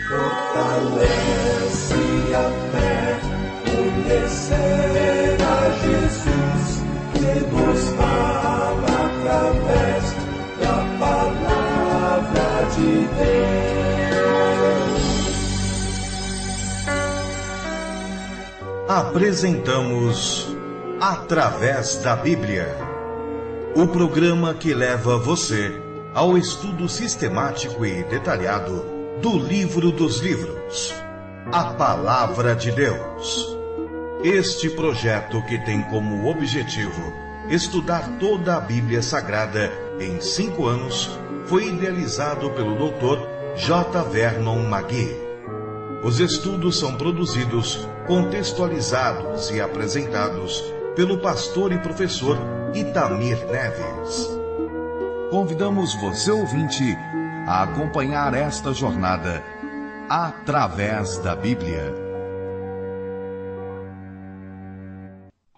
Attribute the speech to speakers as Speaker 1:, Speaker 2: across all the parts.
Speaker 1: Fortalece a fé, conhecer a Jesus, que nos fala através da palavra de Deus.
Speaker 2: Apresentamos Através da Bíblia, o programa que leva você ao estudo sistemático e detalhado do livro dos livros, a Palavra de Deus. Este projeto, que tem como objetivo estudar toda a Bíblia Sagrada em 5 anos, foi idealizado pelo Dr. J. Vernon Magui. Os estudos são produzidos, contextualizados e apresentados pelo pastor e professor Itamir Neves. Convidamos você, ouvinte, a acompanhar esta jornada através da Bíblia.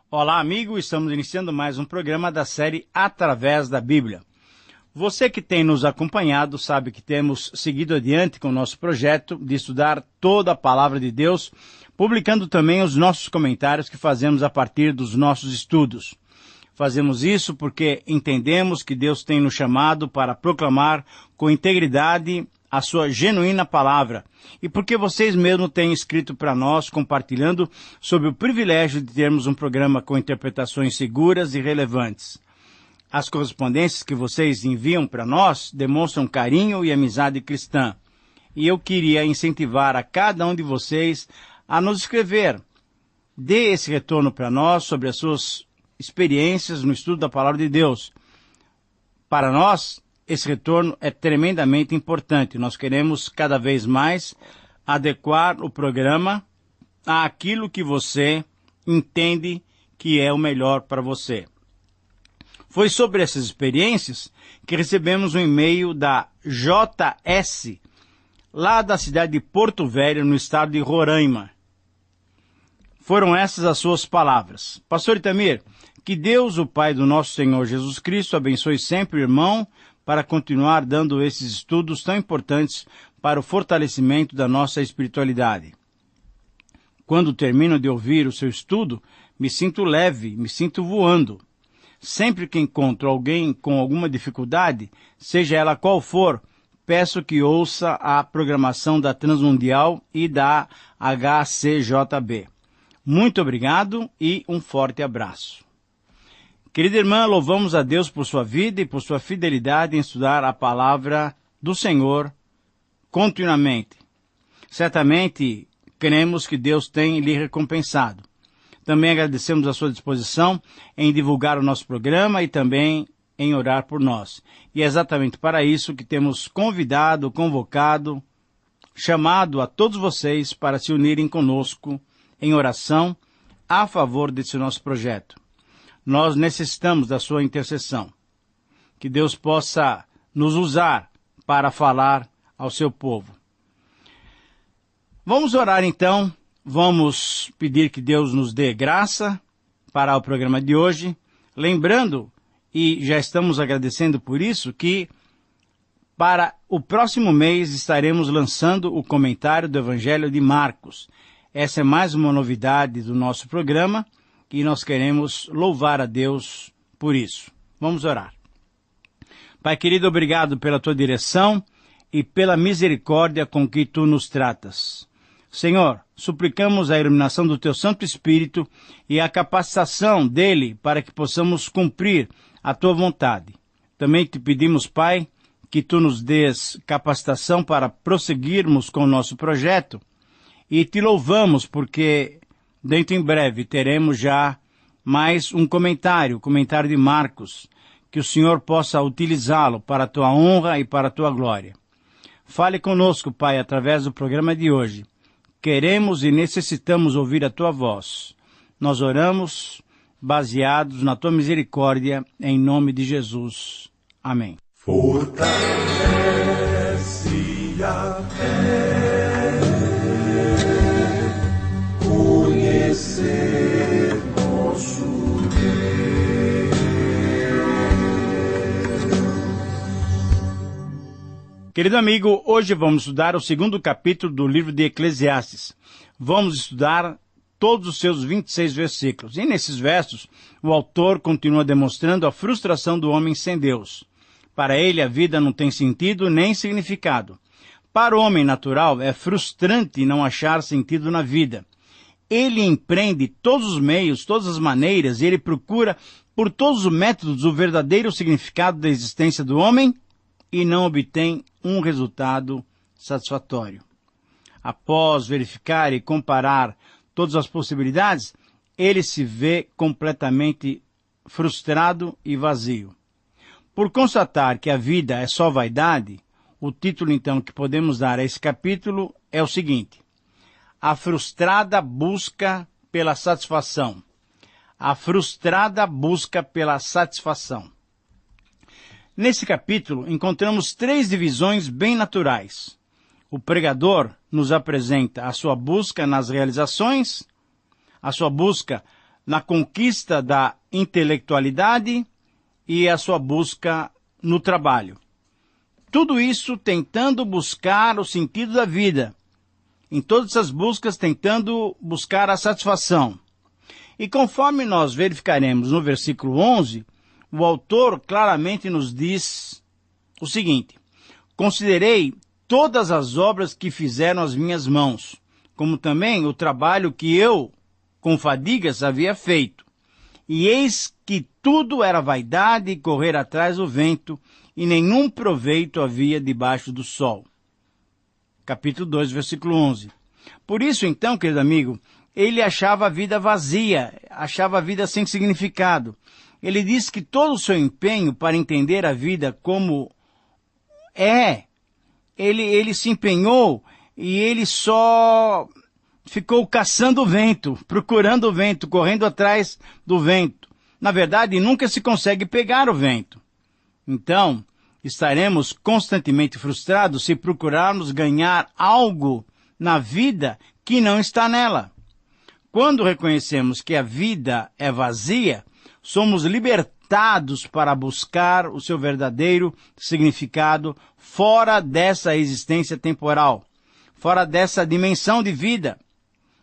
Speaker 3: Olá, amigo, estamos iniciando mais um programa da série Através da Bíblia. Você que tem nos acompanhado sabe que temos seguido adiante com o nosso projeto de estudar toda a Palavra de Deus, publicando também os nossos comentários que fazemos a partir dos nossos estudos. Fazemos isso porque entendemos que Deus tem nos chamado para proclamar com integridade a sua genuína palavra, e porque vocês mesmos têm escrito para nós, compartilhando sobre o privilégio de termos um programa com interpretações seguras e relevantes. As correspondências que vocês enviam para nós demonstram carinho e amizade cristã, e eu queria incentivar a cada um de vocês a nos escrever. Dê esse retorno para nós sobre as suas experiências no estudo da Palavra de Deus. Para nós, esse retorno é tremendamente importante. Nós queremos cada vez mais adequar o programa àquilo que você entende que é o melhor para você. Foi sobre essas experiências que recebemos um e-mail da JS, lá da cidade de Porto Velho, no estado de Roraima. Foram essas as suas palavras. Pastor Itamir, que Deus, o Pai do nosso Senhor Jesus Cristo, abençoe sempre o irmão para continuar dando esses estudos tão importantes para o fortalecimento da nossa espiritualidade. Quando termino de ouvir o seu estudo, me sinto leve, me sinto voando. Sempre que encontro alguém com alguma dificuldade, seja ela qual for, peço que ouça a programação da Transmundial e da HCJB. Muito obrigado e um forte abraço. Querida irmã, louvamos a Deus por sua vida e por sua fidelidade em estudar a palavra do Senhor continuamente. Certamente, cremos que Deus tem lhe recompensado. Também agradecemos a sua disposição em divulgar o nosso programa e também em orar por nós. E é exatamente para isso que temos convidado, convocado, chamado a todos vocês para se unirem conosco em oração a favor desse nosso projeto. Nós necessitamos da sua intercessão. Que Deus possa nos usar para falar ao seu povo. Vamos orar então, vamos pedir que Deus nos dê graça para o programa de hoje, lembrando, e já estamos agradecendo por isso, que para o próximo mês estaremos lançando o comentário do Evangelho de Marcos. Essa é mais uma novidade do nosso programa e nós queremos louvar a Deus por isso. Vamos orar. Pai querido, obrigado pela tua direção e pela misericórdia com que tu nos tratas. Senhor, suplicamos a iluminação do teu Santo Espírito e a capacitação dele para que possamos cumprir a tua vontade. Também te pedimos, Pai, que tu nos dês capacitação para prosseguirmos com o nosso projeto. E te louvamos porque dentro em breve teremos já mais um comentário, o comentário de Marcos, que o Senhor possa utilizá-lo para a tua honra e para a tua glória. Fale conosco, Pai, através do programa de hoje. Queremos e necessitamos ouvir a tua voz. Nós oramos baseados na tua misericórdia, em nome de Jesus. Amém.
Speaker 1: Fortalece a fé, conhecer nosso Deus.
Speaker 3: Querido amigo, hoje vamos estudar o segundo capítulo do livro de Eclesiastes. Vamos estudar todos os seus 26 versículos. E nesses versos, o autor continua demonstrando a frustração do homem sem Deus. Para ele, a vida não tem sentido nem significado. Para o homem natural, é frustrante não achar sentido na vida. Ele empreende todos os meios, todas as maneiras, e ele procura, por todos os métodos, o verdadeiro significado da existência do homem e não obtém um resultado satisfatório. Após verificar e comparar todas as possibilidades, ele se vê completamente frustrado e vazio. Por constatar que a vida é só vaidade, o título então que podemos dar a esse capítulo é o seguinte: A frustrada busca pela satisfação. A frustrada busca pela satisfação. Nesse capítulo, encontramos 3 divisões bem naturais. O pregador nos apresenta a sua busca nas realizações, a sua busca na conquista da intelectualidade e a sua busca no trabalho. Tudo isso tentando buscar o sentido da vida. Em todas essas buscas, tentando buscar a satisfação. E conforme nós verificaremos no versículo 11, o autor claramente nos diz o seguinte: Considerei todas as obras que fizeram as minhas mãos, como também o trabalho que eu, com fadigas, havia feito. E eis que tudo era vaidade e correr atrás do vento, e nenhum proveito havia debaixo do sol. Capítulo 2, versículo 11. Por isso, então, querido amigo, ele achava a vida vazia, achava a vida sem significado. Ele diz que todo o seu empenho para entender a vida como é, ele se empenhou e ele só ficou caçando o vento, procurando o vento, correndo atrás do vento. Na verdade, nunca se consegue pegar o vento. Então, estaremos constantemente frustrados se procurarmos ganhar algo na vida que não está nela. Quando reconhecemos que a vida é vazia, somos libertados para buscar o seu verdadeiro significado fora dessa existência temporal, fora dessa dimensão de vida.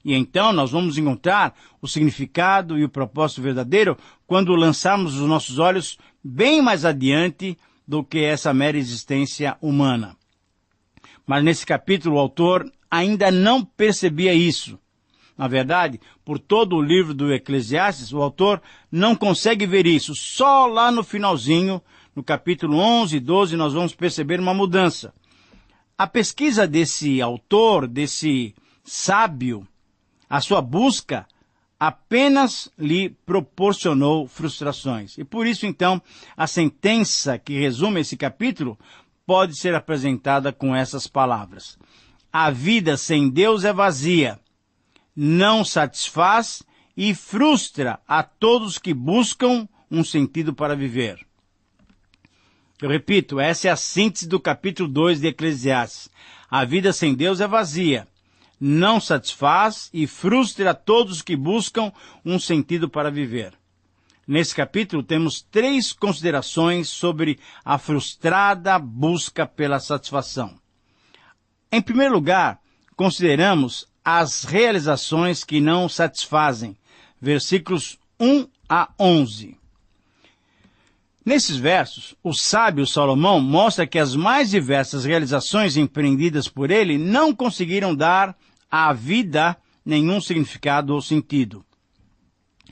Speaker 3: E então nós vamos encontrar o significado e o propósito verdadeiro quando lançarmos os nossos olhos bem mais adiante do que essa mera existência humana. Mas nesse capítulo o autor ainda não percebia isso. Na verdade, por todo o livro do Eclesiastes, o autor não consegue ver isso. Só lá no finalzinho, no capítulo 11 e 12, nós vamos perceber uma mudança. A pesquisa desse autor, desse sábio, a sua busca apenas lhe proporcionou frustrações. E por isso, então, a sentença que resume esse capítulo pode ser apresentada com essas palavras: A vida sem Deus é vazia, não satisfaz e frustra a todos que buscam um sentido para viver. Eu repito, essa é a síntese do capítulo 2 de Eclesiastes. A vida sem Deus é vazia, não satisfaz e frustra a todos que buscam um sentido para viver. Nesse capítulo temos 3 considerações sobre a frustrada busca pela satisfação. Em primeiro lugar, consideramos as realizações que não satisfazem, versículos 1 a 11. Nesses versos, o sábio Salomão mostra que as mais diversas realizações empreendidas por ele não conseguiram dar à vida nenhum significado ou sentido.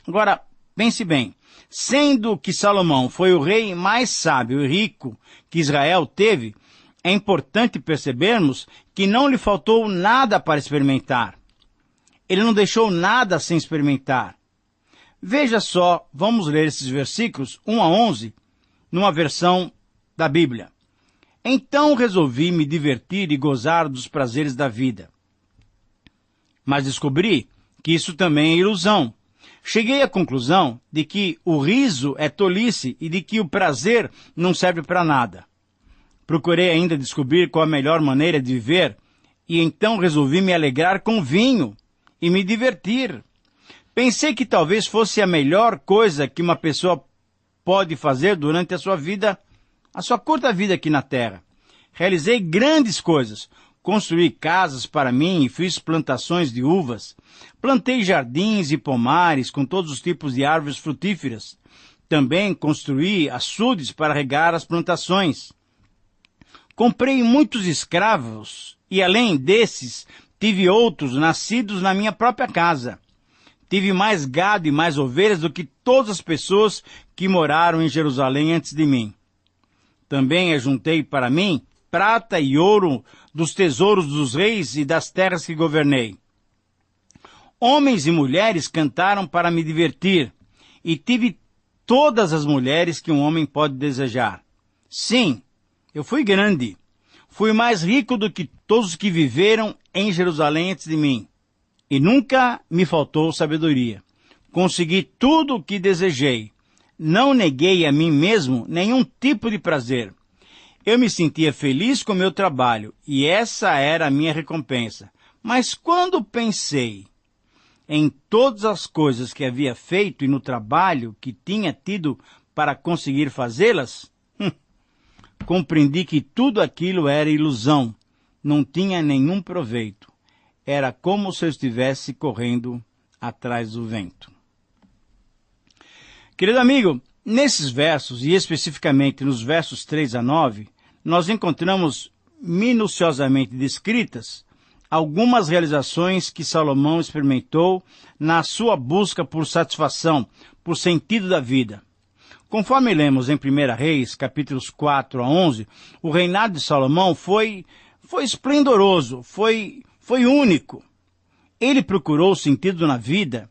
Speaker 3: Agora, pense bem, sendo que Salomão foi o rei mais sábio e rico que Israel teve, é importante percebermos que não lhe faltou nada para experimentar. Ele não deixou nada sem experimentar. Veja só, vamos ler esses versículos 1 a 11, numa versão da Bíblia. Então resolvi me divertir e gozar dos prazeres da vida. Mas descobri que isso também é ilusão. Cheguei à conclusão de que o riso é tolice e de que o prazer não serve para nada. Procurei ainda descobrir qual a melhor maneira de viver e então resolvi me alegrar com vinho e me divertir. Pensei que talvez fosse a melhor coisa que uma pessoa pode fazer durante a sua vida, a sua curta vida aqui na Terra. Realizei grandes coisas. Construí casas para mim e fiz plantações de uvas. Plantei jardins e pomares com todos os tipos de árvores frutíferas. Também construí açudes para regar as plantações. Comprei muitos escravos e, além desses, tive outros nascidos na minha própria casa. Tive mais gado e mais ovelhas do que todas as pessoas que moraram em Jerusalém antes de mim. Também ajuntei para mim prata e ouro dos tesouros dos reis e das terras que governei. Homens e mulheres cantaram para me divertir, e tive todas as mulheres que um homem pode desejar. Sim, eu fui grande. Fui mais rico do que todos os que viveram em Jerusalém antes de mim. E nunca me faltou sabedoria. Consegui tudo o que desejei. Não neguei a mim mesmo nenhum tipo de prazer. Eu me sentia feliz com o meu trabalho, e essa era a minha recompensa. Mas quando pensei em todas as coisas que havia feito e no trabalho que tinha tido para conseguir fazê-las, compreendi que tudo aquilo era ilusão, não tinha nenhum proveito. Era como se eu estivesse correndo atrás do vento. Querido amigo, nesses versos, e especificamente nos versos 3 a 9, nós encontramos minuciosamente descritas algumas realizações que Salomão experimentou na sua busca por satisfação, por sentido da vida. Conforme lemos em 1 Reis, capítulos 4 a 11, o reinado de Salomão foi esplendoroso, foi único. Ele procurou sentido na vida.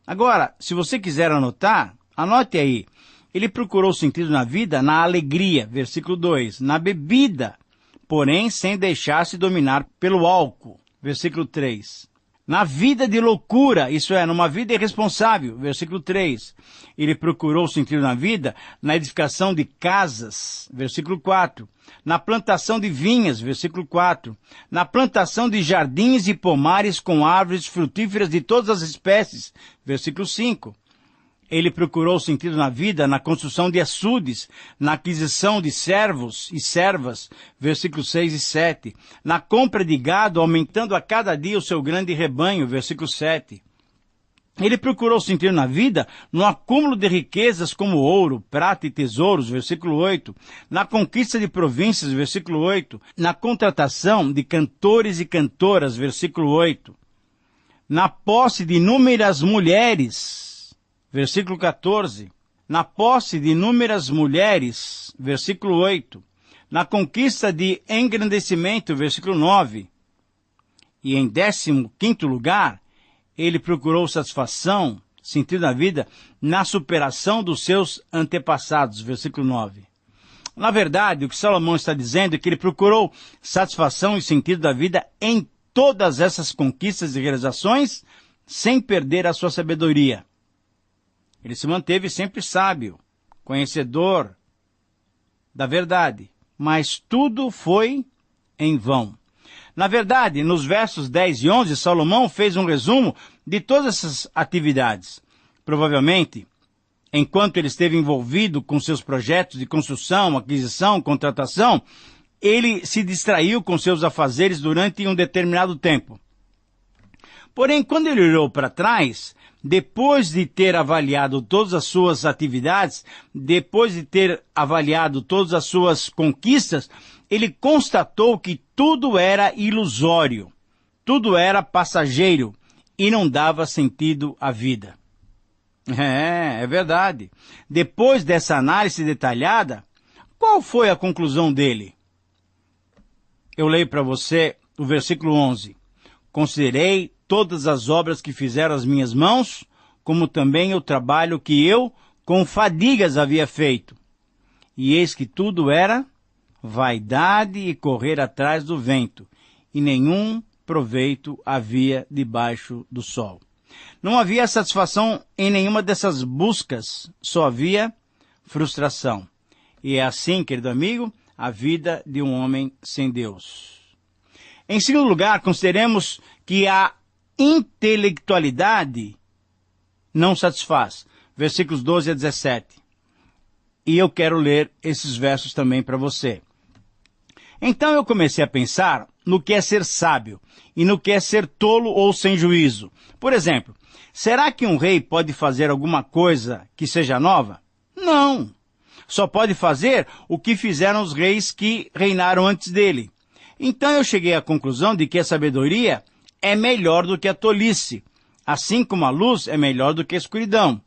Speaker 3: Agora, se você quiser anotar, anote aí. Ele procurou sentido na vida, na alegria, versículo 2, na bebida, porém sem deixar-se dominar pelo álcool, versículo 3. Na vida de loucura, isso é, numa vida irresponsável, versículo 3. Ele procurou sentido na vida, na edificação de casas, versículo 4. Na plantação de vinhas, versículo 4. Na plantação de jardins e pomares com árvores frutíferas de todas as espécies, versículo 5. Ele procurou sentido na vida, na construção de açudes, na aquisição de servos e servas, versículos 6 e 7. Na compra de gado, aumentando a cada dia o seu grande rebanho, versículo 7. Ele procurou sentido na vida, no acúmulo de riquezas como ouro, prata e tesouros, versículo 8. Na conquista de províncias, versículo 8. Na contratação de cantores e cantoras, versículo 8. Na posse de inúmeras mulheres, versículo 14, na posse de inúmeras mulheres, versículo 8, na conquista de engrandecimento, versículo 9, e em 15º lugar, ele procurou satisfação, sentido da vida, na superação dos seus antepassados, versículo 9. Na verdade, o que Salomão está dizendo é que ele procurou satisfação e sentido da vida em todas essas conquistas e realizações, sem perder a sua sabedoria. Ele se manteve sempre sábio, conhecedor da verdade, mas tudo foi em vão. Na verdade, nos versos 10 e 11, Salomão fez um resumo de todas essas atividades. Provavelmente, enquanto ele esteve envolvido com seus projetos de construção, aquisição, contratação, ele se distraiu com seus afazeres durante um determinado tempo. Porém, quando ele olhou para trás, depois de ter avaliado todas as suas atividades, depois de ter avaliado todas as suas conquistas, ele constatou que tudo era ilusório, tudo era passageiro e não dava sentido à vida. É verdade. Depois dessa análise detalhada, qual foi a conclusão dele? Eu leio para você o versículo 11. Considerei todas as obras que fizeram as minhas mãos, como também o trabalho que eu, com fadigas, havia feito. E eis que tudo era vaidade e correr atrás do vento, e nenhum proveito havia debaixo do sol. Não havia satisfação em nenhuma dessas buscas, só havia frustração. E é assim, querido amigo, a vida de um homem sem Deus. Em segundo lugar, consideremos que a intelectualidade não satisfaz. Versículos 12 a 17. E eu quero ler esses versos também para você. Então eu comecei a pensar no que é ser sábio e no que é ser tolo ou sem juízo. Por exemplo, será que um rei pode fazer alguma coisa que seja nova? Não. Só pode fazer o que fizeram os reis que reinaram antes dele. Então eu cheguei à conclusão de que a sabedoria é melhor do que a tolice, assim como a luz é melhor do que a escuridão.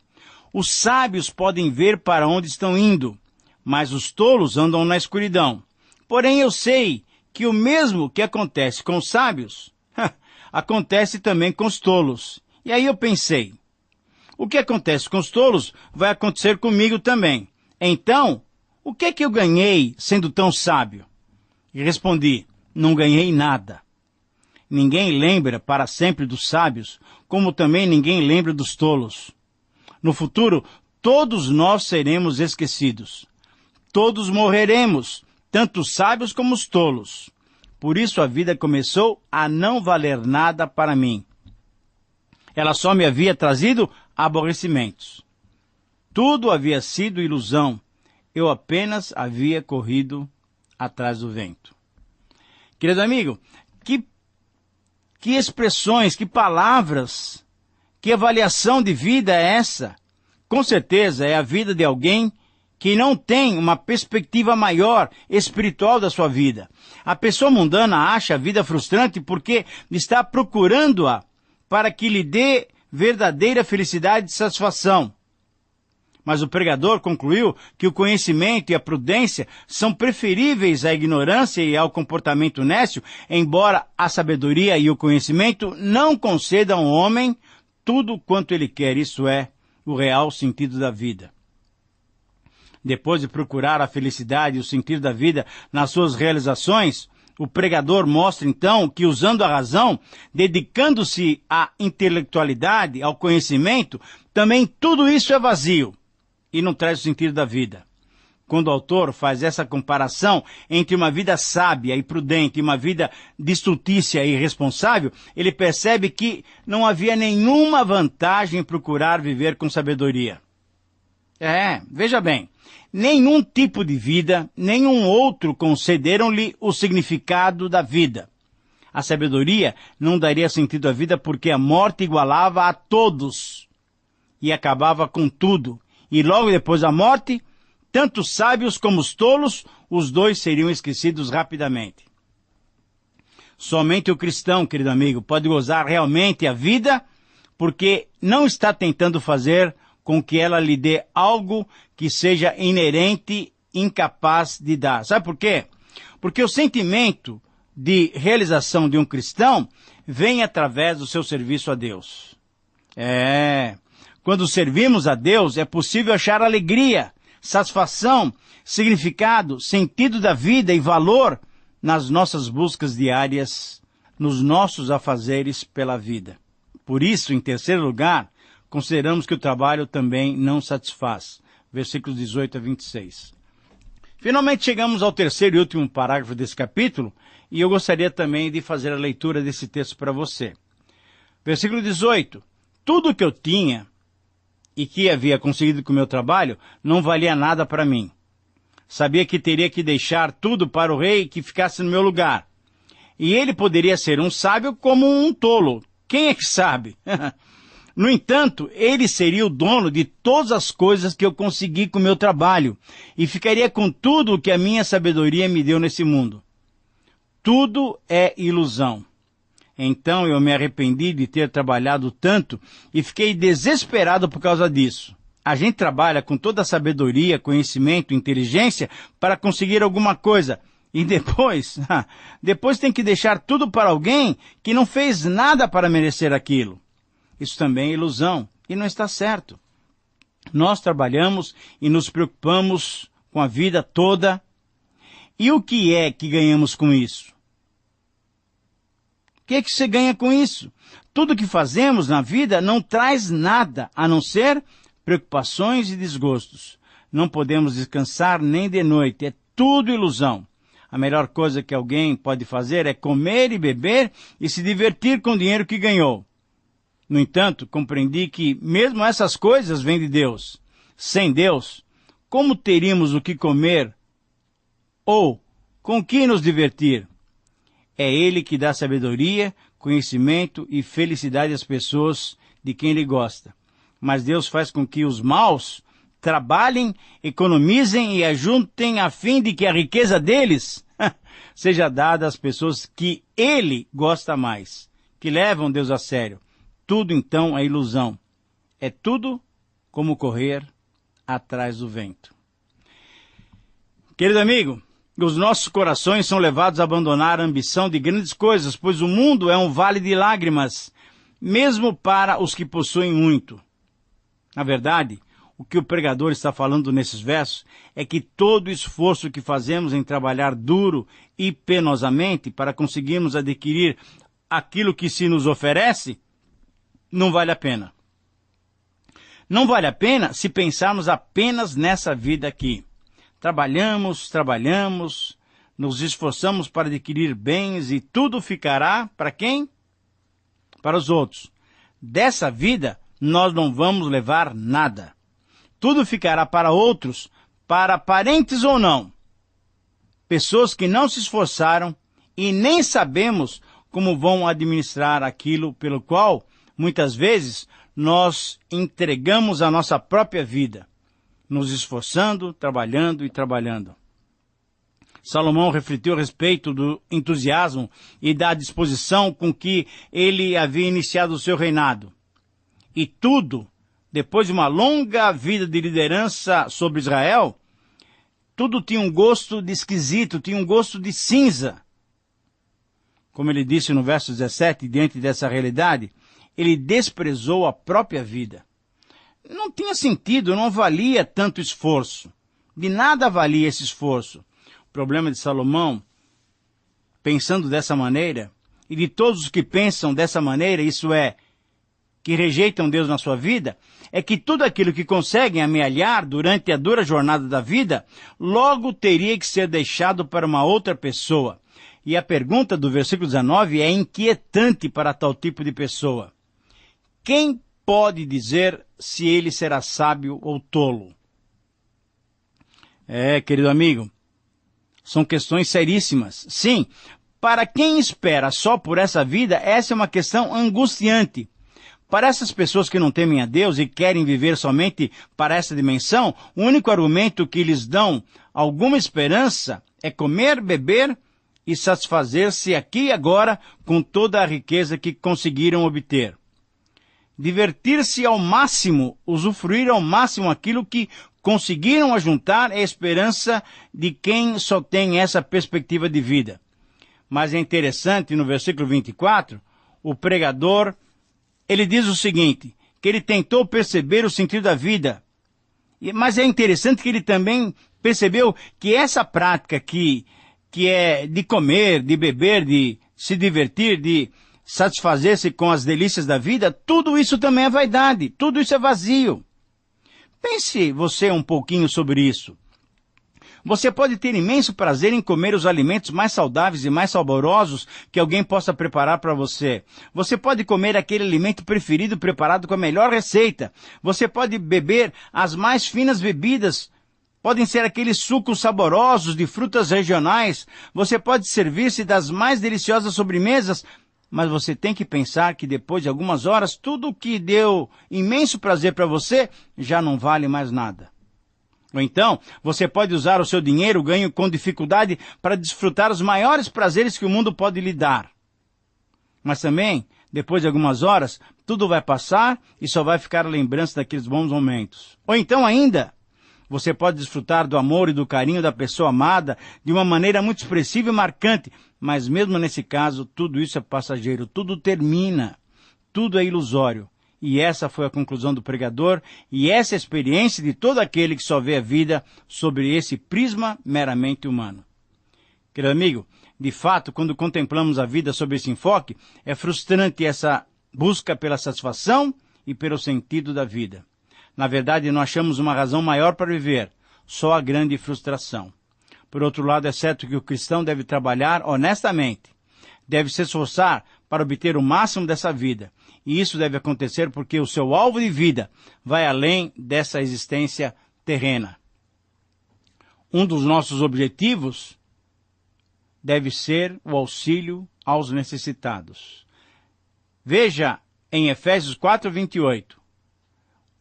Speaker 3: Os sábios podem ver para onde estão indo, mas os tolos andam na escuridão. Porém eu sei que o mesmo que acontece com os sábios, acontece também com os tolos. E aí eu pensei, o que acontece com os tolos vai acontecer comigo também. Então, o que é que eu ganhei sendo tão sábio? E respondi, não ganhei nada. Ninguém lembra para sempre dos sábios, como também ninguém lembra dos tolos. No futuro, todos nós seremos esquecidos. Todos morreremos, tanto os sábios como os tolos. Por isso a vida começou a não valer nada para mim. Ela só me havia trazido aborrecimentos. Tudo havia sido ilusão. Eu apenas havia corrido atrás do vento. Querido amigo, que expressões, que palavras, que avaliação de vida é essa? Com certeza é a vida de alguém que não tem uma perspectiva maior espiritual da sua vida. A pessoa mundana acha a vida frustrante porque está procurando-a para que lhe dê verdadeira felicidade e satisfação. Mas o pregador concluiu que o conhecimento e a prudência são preferíveis à ignorância e ao comportamento nécio, embora a sabedoria e o conhecimento não concedam ao homem tudo quanto ele quer, isso é, o real sentido da vida. Depois de procurar a felicidade e o sentido da vida nas suas realizações, o pregador mostra então que, usando a razão, dedicando-se à intelectualidade, ao conhecimento, também tudo isso é vazio e não traz o sentido da vida. Quando o autor faz essa comparação entre uma vida sábia e prudente e uma vida de estultícia e irresponsável, ele percebe que não havia nenhuma vantagem em procurar viver com sabedoria. Veja bem, nenhum tipo de vida, nenhum outro concederam-lhe o significado da vida. A sabedoria não daria sentido à vida porque a morte igualava a todos e acabava com tudo. E logo depois da morte, tanto os sábios como os tolos, os dois seriam esquecidos rapidamente. Somente o cristão, querido amigo, pode gozar realmente a vida porque não está tentando fazer com que ela lhe dê algo que seja inerente, incapaz de dar. Sabe por quê? Porque o sentimento de realização de um cristão vem através do seu serviço a Deus. Quando servimos a Deus, é possível achar alegria, satisfação, significado, sentido da vida e valor nas nossas buscas diárias, nos nossos afazeres pela vida. Por isso, em terceiro lugar, consideramos que o trabalho também não satisfaz. Versículos 18 a 26. Finalmente chegamos ao terceiro e último parágrafo desse capítulo, e eu gostaria também de fazer a leitura desse texto para você. Versículo 18. Tudo que eu tinha e que havia conseguido com o meu trabalho não valia nada para mim. Sabia que teria que deixar tudo para o rei que ficasse no meu lugar. E ele poderia ser um sábio como um tolo. Quem é que sabe? No entanto, ele seria o dono de todas as coisas que eu consegui com o meu trabalho e ficaria com tudo o que a minha sabedoria me deu nesse mundo. Tudo é ilusão. Então eu me arrependi de ter trabalhado tanto e fiquei desesperado por causa disso. A gente trabalha com toda a sabedoria, conhecimento, inteligência para conseguir alguma coisa. E depois tem que deixar tudo para alguém que não fez nada para merecer aquilo. Isso também é ilusão e não está certo. Nós trabalhamos e nos preocupamos com a vida toda. E o que é que ganhamos com isso? O que é que você ganha com isso? Tudo que fazemos na vida não traz nada, a não ser preocupações e desgostos. Não podemos descansar nem de noite, é tudo ilusão. A melhor coisa que alguém pode fazer é comer e beber e se divertir com o dinheiro que ganhou. No entanto, compreendi que mesmo essas coisas vêm de Deus. Sem Deus, como teríamos o que comer ou Com que nos divertir? É Ele que dá sabedoria, conhecimento e felicidade às pessoas de quem Ele gosta. Mas Deus faz com que os maus trabalhem, economizem e ajuntem a fim de que a riqueza deles seja dada às pessoas que Ele gosta mais, que levam Deus a sério. Tudo então é ilusão. É tudo como correr atrás do vento. Querido amigo, os nossos corações são levados a abandonar a ambição de grandes coisas, pois o mundo é um vale de lágrimas, mesmo para os que possuem muito. Na verdade, o que o pregador está falando nesses versos é que todo esforço que fazemos em trabalhar duro e penosamente para conseguirmos adquirir aquilo que se nos oferece, não vale a pena. Não vale a pena se pensarmos apenas nessa vida aqui. Trabalhamos, nos esforçamos para adquirir bens e tudo ficará para quem? Para os outros. Dessa vida, nós não vamos levar nada. Tudo ficará para outros, para parentes ou não. Pessoas que não se esforçaram e nem sabemos como vão administrar aquilo pelo qual, muitas vezes, nós entregamos a nossa própria vida, nos esforçando, trabalhando e trabalhando. Salomão refletiu a respeito do entusiasmo e da disposição com que ele havia iniciado o seu reinado. E tudo, depois de uma longa vida de liderança sobre Israel, tudo tinha um gosto de esquisito, tinha um gosto de cinza. Como ele disse no verso 17, diante dessa realidade, ele desprezou a própria vida. Não tinha sentido, não valia tanto esforço. De nada valia esse esforço. O problema de Salomão, pensando dessa maneira, e de todos os que pensam dessa maneira, isso é, que rejeitam Deus na sua vida, é que tudo aquilo que conseguem amealhar durante a dura jornada da vida, logo teria que ser deixado para uma outra pessoa. E a pergunta do versículo 19 é inquietante para tal tipo de pessoa. Quem pode dizer se ele será sábio ou tolo? Querido amigo, são questões seríssimas. Sim, para quem espera só por essa vida, essa é uma questão angustiante. Para essas pessoas que não temem a Deus e querem viver somente para essa dimensão, o único argumento que lhes dão alguma esperança é comer, beber e satisfazer-se aqui e agora com toda a riqueza que conseguiram obter. Divertir-se ao máximo, usufruir ao máximo aquilo que conseguiram ajuntar é a esperança de quem só tem essa perspectiva de vida. Mas é interessante, no versículo 24, o pregador, ele diz o seguinte, que ele tentou perceber o sentido da vida. Mas é interessante que ele também percebeu que essa prática que é de comer, de beber, de se divertir, de satisfazer-se com as delícias da vida, tudo isso também é vaidade, tudo isso é vazio. Pense você um pouquinho sobre isso. Você pode ter imenso prazer em comer os alimentos mais saudáveis e mais saborosos que alguém possa preparar para você. Você pode comer aquele alimento preferido preparado com a melhor receita. Você pode beber as mais finas bebidas. Podem ser aqueles sucos saborosos de frutas regionais. Você pode servir-se das mais deliciosas sobremesas. Mas você tem que pensar que depois de algumas horas, tudo o que deu imenso prazer para você já não vale mais nada. Ou então, você pode usar o seu dinheiro ganho com dificuldade para desfrutar os maiores prazeres que o mundo pode lhe dar. Mas também, depois de algumas horas, tudo vai passar e só vai ficar a lembrança daqueles bons momentos. Ou então ainda, você pode desfrutar do amor e do carinho da pessoa amada de uma maneira muito expressiva e marcante, mas mesmo nesse caso, tudo isso é passageiro, tudo termina, tudo é ilusório. E essa foi a conclusão do pregador, e essa é a experiência de todo aquele que só vê a vida sobre esse prisma meramente humano. Querido amigo, de fato, quando contemplamos a vida sob esse enfoque, é frustrante essa busca pela satisfação e pelo sentido da vida. Na verdade, não achamos uma razão maior para viver, só a grande frustração. Por outro lado, é certo que o cristão deve trabalhar honestamente, deve se esforçar para obter o máximo dessa vida. E isso deve acontecer porque o seu alvo de vida vai além dessa existência terrena. Um dos nossos objetivos deve ser o auxílio aos necessitados. Veja em Efésios 4:28.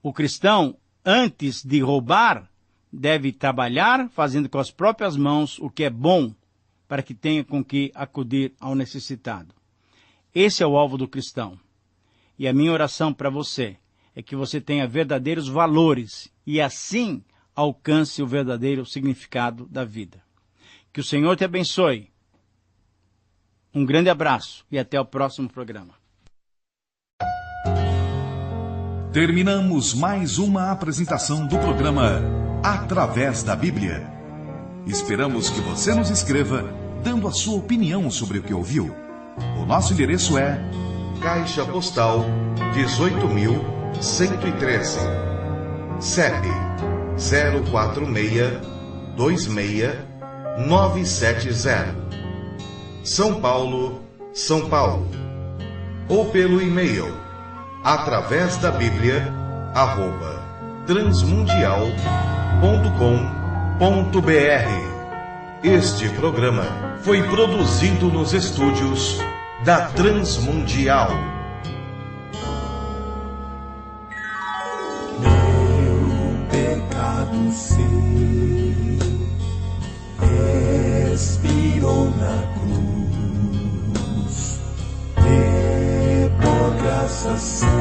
Speaker 3: O cristão, antes de roubar, deve trabalhar fazendo com as próprias mãos o que é bom, para que tenha com que acudir ao necessitado. Esse é o alvo do cristão. E a minha oração para você é que você tenha verdadeiros valores e assim alcance o verdadeiro significado da vida. Que o Senhor te abençoe. Um grande abraço e até o próximo programa.
Speaker 4: Terminamos mais uma apresentação do programa Através da Bíblia. Esperamos que você nos escreva dando a sua opinião sobre o que ouviu. O nosso endereço é
Speaker 2: Caixa Postal 18.113, CEP 04626-970, São Paulo, São Paulo. Ou pelo e-mail através da Bíblia @transmundial.com.br. Este programa foi produzido nos estúdios da Transmundial.
Speaker 1: Meu pecado sim expirou na cruz, e por graça sim